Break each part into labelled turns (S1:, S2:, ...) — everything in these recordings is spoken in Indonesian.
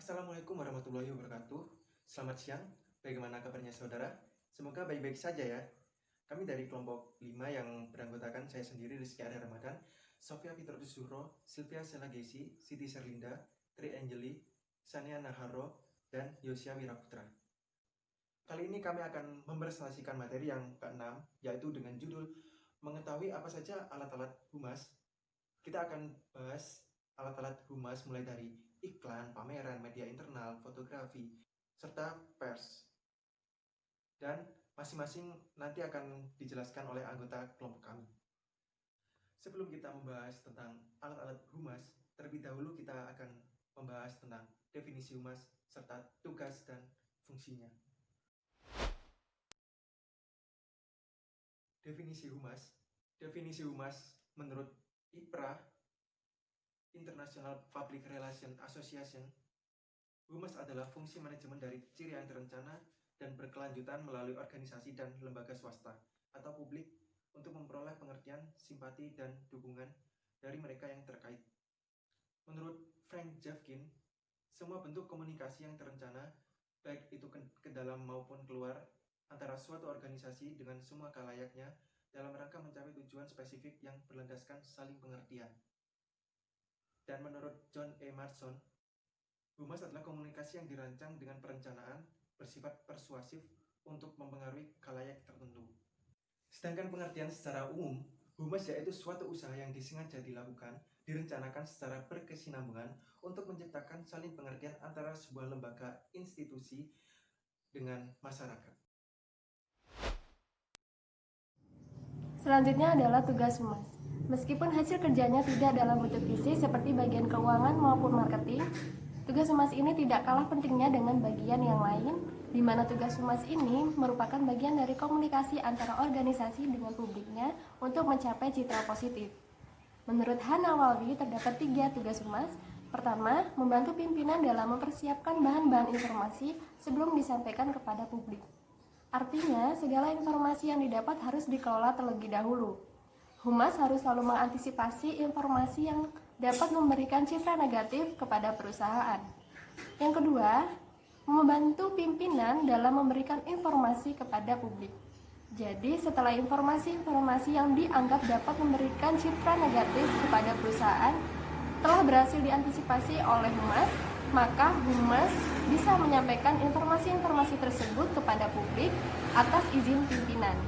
S1: Assalamualaikum warahmatullahi wabarakatuh. Selamat siang, bagaimana kabarnya saudara? Semoga baik-baik saja ya. Kami dari kelompok 5 yang beranggotakan saya sendiri, Rizky Arya Ramadan, Sofia Fitrotus Zuhro, Sylvia Selagesi, Siti Serlinda, Tri Angeli, Sania Naharo, dan Yosia Wiraputra. Kali ini kami akan mempresentasikan materi yang ke-6, yaitu dengan judul mengetahui apa saja alat-alat humas. Kita akan bahas alat-alat humas mulai dari iklan, pameran, media internal, fotografi, serta pers. Dan masing-masing nanti akan dijelaskan oleh anggota kelompok kami. Sebelum kita membahas tentang alat-alat humas, terlebih dahulu kita akan membahas tentang definisi humas serta tugas dan fungsinya. Definisi humas menurut IPRA, International Public Relations Association, humas adalah fungsi manajemen dari ciri yang terencana dan berkelanjutan melalui organisasi dan lembaga swasta atau publik untuk memperoleh pengertian, simpati, dan dukungan dari mereka yang terkait. Menurut Frank Jeffkin, semua bentuk komunikasi yang terencana, baik itu ke dalam maupun keluar, antara suatu organisasi dengan semua kalayaknya dalam rangka mencapai tujuan spesifik yang berlandaskan saling pengertian. Dan menurut John E. Marston, humas adalah komunikasi yang dirancang dengan perencanaan, bersifat persuasif untuk mempengaruhi khalayak tertentu. Sedangkan pengertian secara umum, humas yaitu suatu usaha yang disengaja dilakukan, direncanakan secara berkesinambungan untuk menciptakan saling pengertian antara sebuah lembaga institusi dengan masyarakat.
S2: Selanjutnya adalah tugas humas. Meskipun hasil kerjanya tidak dalam bentuk fisik seperti bagian keuangan maupun marketing, tugas humas ini tidak kalah pentingnya dengan bagian yang lain, di mana tugas humas ini merupakan bagian dari komunikasi antara organisasi dengan publiknya untuk mencapai citra positif. Menurut Hannah Walby, terdapat 3 tugas humas. Pertama, membantu pimpinan dalam mempersiapkan bahan-bahan informasi sebelum disampaikan kepada publik. Artinya, segala informasi yang didapat harus dikelola terlebih dahulu. Humas harus selalu mengantisipasi informasi yang dapat memberikan citra negatif kepada perusahaan. Yang kedua, membantu pimpinan dalam memberikan informasi kepada publik. Jadi, setelah informasi-informasi yang dianggap dapat memberikan citra negatif kepada perusahaan telah berhasil diantisipasi oleh humas, maka humas bisa menyampaikan informasi-informasi tersebut kepada publik atas izin pimpinan.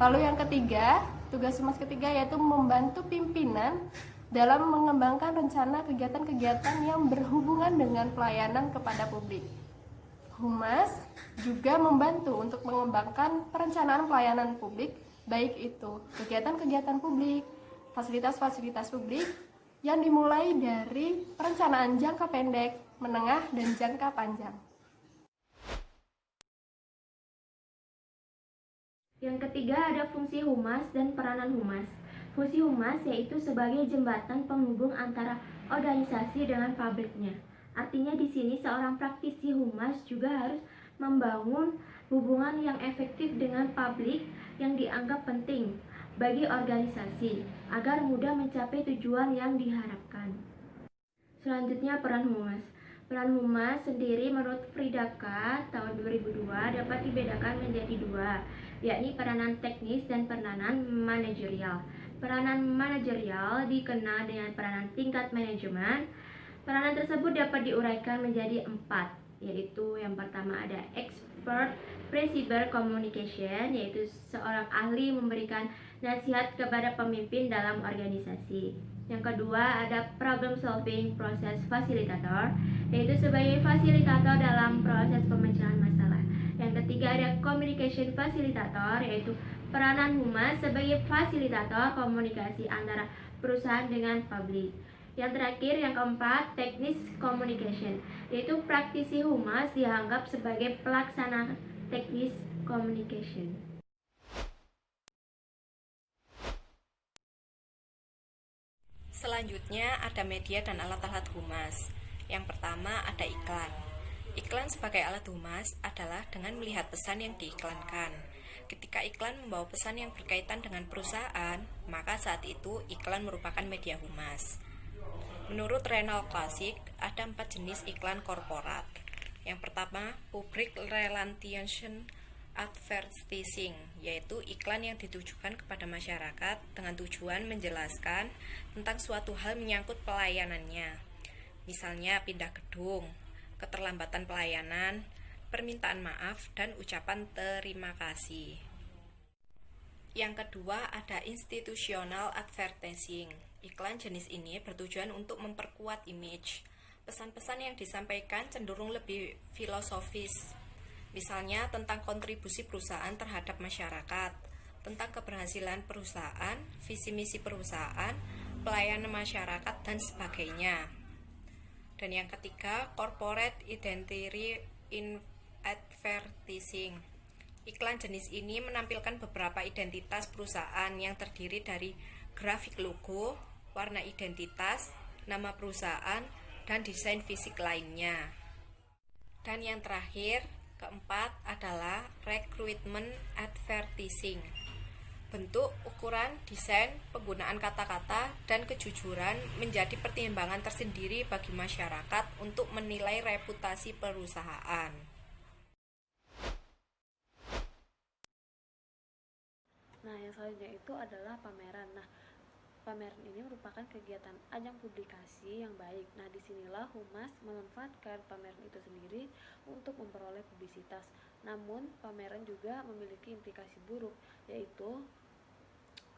S2: Lalu yang ketiga, tugas humas ketiga yaitu membantu pimpinan dalam mengembangkan rencana kegiatan-kegiatan yang berhubungan dengan pelayanan kepada publik. Humas juga membantu untuk mengembangkan perencanaan pelayanan publik, baik itu kegiatan-kegiatan publik, fasilitas-fasilitas publik, yang dimulai dari perencanaan jangka pendek, menengah, dan jangka panjang.
S3: Yang ketiga ada fungsi humas dan peranan humas. Fungsi humas yaitu sebagai jembatan penghubung antara organisasi dengan publiknya. Artinya di sini seorang praktisi humas juga harus membangun hubungan yang efektif dengan publik yang dianggap penting bagi organisasi agar mudah mencapai tujuan yang diharapkan. Selanjutnya peran humas. Peran humas sendiri menurut Fridaka tahun 2002 dapat dibedakan menjadi 2, yakni peranan teknis dan peranan manajerial. Peranan manajerial dikenal dengan peranan tingkat manajemen. Peranan tersebut dapat diuraikan menjadi 4, yaitu yang pertama ada expert principal communication, yaitu seorang ahli memberikan nasihat kepada pemimpin dalam organisasi. Yang kedua ada problem solving process facilitator, yaitu sebagai fasilitator dalam proses pemecahan masalah. Yang ketiga ada communication facilitator, yaitu peranan humas sebagai fasilitator komunikasi antara perusahaan dengan publik. Yang terakhir, yang keempat, teknis communication, yaitu praktisi humas dianggap sebagai pelaksana teknis communication.
S4: Selanjutnya ada media dan alat-alat humas. Yang pertama ada iklan. Iklan sebagai alat humas adalah dengan melihat pesan yang diiklankan. Ketika iklan membawa pesan yang berkaitan dengan perusahaan, maka saat itu iklan merupakan media humas. Menurut Renal Classic, ada 4 jenis iklan korporat. Yang pertama, Public Relations Advertising, yaitu iklan yang ditujukan kepada masyarakat dengan tujuan menjelaskan tentang suatu hal menyangkut pelayanannya. Misalnya pindah gedung, keterlambatan pelayanan, permintaan maaf, dan ucapan terima kasih. Yang kedua ada Institutional Advertising. Iklan jenis ini bertujuan untuk memperkuat image. Pesan-pesan yang disampaikan cenderung lebih filosofis. Misalnya tentang kontribusi perusahaan terhadap masyarakat, tentang keberhasilan perusahaan, visi misi perusahaan, pelayanan masyarakat, dan sebagainya. Dan yang ketiga, Corporate Identity in Advertising. Iklan jenis ini menampilkan beberapa identitas perusahaan yang terdiri dari grafik logo, warna identitas, nama perusahaan, dan desain fisik lainnya. Dan yang terakhir, keempat adalah Recruitment Advertising. Bentuk, ukuran, desain, penggunaan kata-kata, dan kejujuran menjadi pertimbangan tersendiri bagi masyarakat untuk menilai reputasi perusahaan.
S5: Nah, yang selanjutnya itu adalah pameran. Nah, pameran ini merupakan kegiatan ajang publikasi yang baik. Nah, disinilah Humas memanfaatkan pameran itu sendiri untuk memperoleh publisitas. Namun, pameran juga memiliki implikasi buruk, yaitu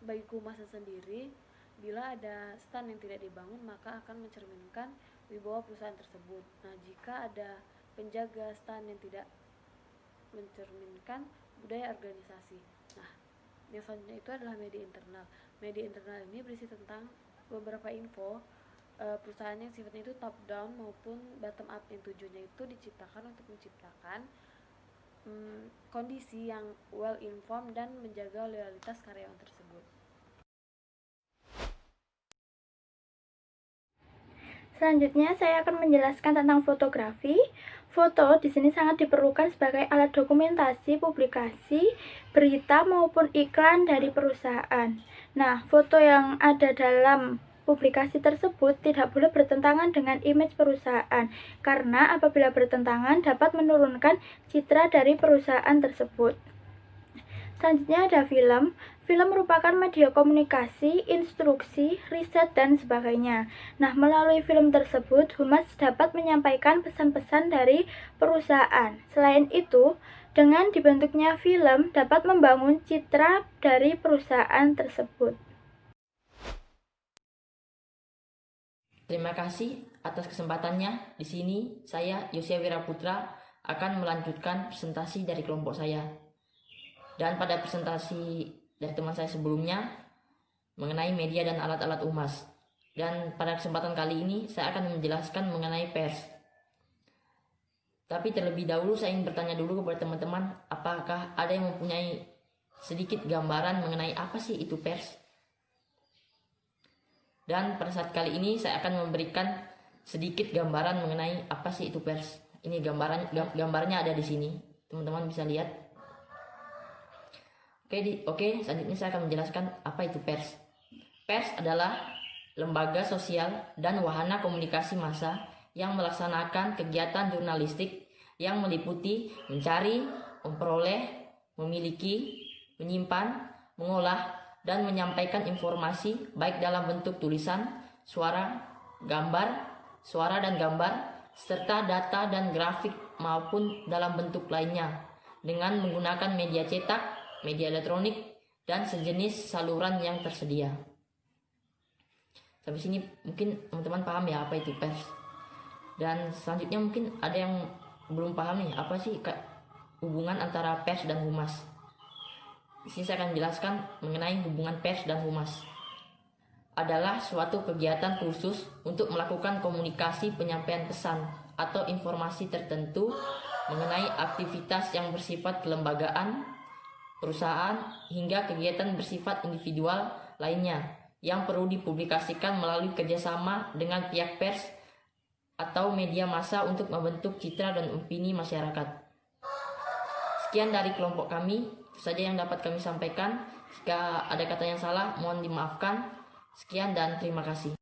S5: bagi Humas sendiri, bila ada stand yang tidak dibangun, maka akan mencerminkan wibawa perusahaan tersebut. Nah, jika ada penjaga stand yang tidak mencerminkan budaya organisasi. Nah, yang selanjutnya itu adalah media internal. Media internal ini berisi tentang beberapa info perusahaan yang sifatnya itu top down maupun bottom up, yang tujuannya itu diciptakan untuk menciptakan kondisi yang well informed dan menjaga loyalitas karyawan tersebut.
S6: Selanjutnya saya akan menjelaskan tentang fotografi. Foto di sini sangat diperlukan sebagai alat dokumentasi, publikasi, berita maupun iklan dari perusahaan. Nah, foto yang ada dalam publikasi tersebut tidak boleh bertentangan dengan image perusahaan, karena apabila bertentangan dapat menurunkan citra dari perusahaan tersebut. Selanjutnya ada film. Film merupakan media komunikasi, instruksi, riset, dan sebagainya. Nah, melalui film tersebut, Humas dapat menyampaikan pesan-pesan dari perusahaan. Selain itu, dengan dibentuknya film dapat membangun citra dari perusahaan tersebut.
S7: Terima kasih atas kesempatannya. Di sini saya Yosia Wiraputra akan melanjutkan presentasi dari kelompok saya. Dan pada presentasi dari teman saya sebelumnya mengenai media dan alat-alat Humas. Dan pada kesempatan kali ini saya akan menjelaskan mengenai pers. Tapi terlebih dahulu saya ingin bertanya dulu kepada teman-teman, apakah ada yang mempunyai sedikit gambaran mengenai apa sih itu pers? Dan pada saat kali ini saya akan memberikan sedikit gambaran mengenai apa sih itu pers. Ini gambarnya ada di sini. Teman-teman bisa lihat. Oke, selanjutnya saya akan menjelaskan apa itu pers. Pers adalah lembaga sosial dan wahana komunikasi massa yang melaksanakan kegiatan jurnalistik yang meliputi mencari, memperoleh, memiliki, menyimpan, mengolah, dan menyampaikan informasi baik dalam bentuk tulisan, suara, dan gambar, serta data dan grafik maupun dalam bentuk lainnya dengan menggunakan media cetak, media elektronik, dan sejenis saluran yang tersedia. Sampai sini mungkin teman-teman paham ya apa itu pers. Dan selanjutnya mungkin ada yang belum paham nih apa sih hubungan antara pers dan Humas. Di sini saya akan jelaskan mengenai hubungan pers dan Humas. Adalah suatu kegiatan khusus untuk melakukan komunikasi penyampaian pesan atau informasi tertentu mengenai aktivitas yang bersifat kelembagaan, perusahaan, hingga kegiatan bersifat individual lainnya yang perlu dipublikasikan melalui kerjasama dengan pihak pers atau media massa untuk membentuk citra dan opini masyarakat. Sekian dari kelompok kami, itu saja yang dapat kami sampaikan. Jika ada kata yang salah, mohon dimaafkan. Sekian dan terima kasih.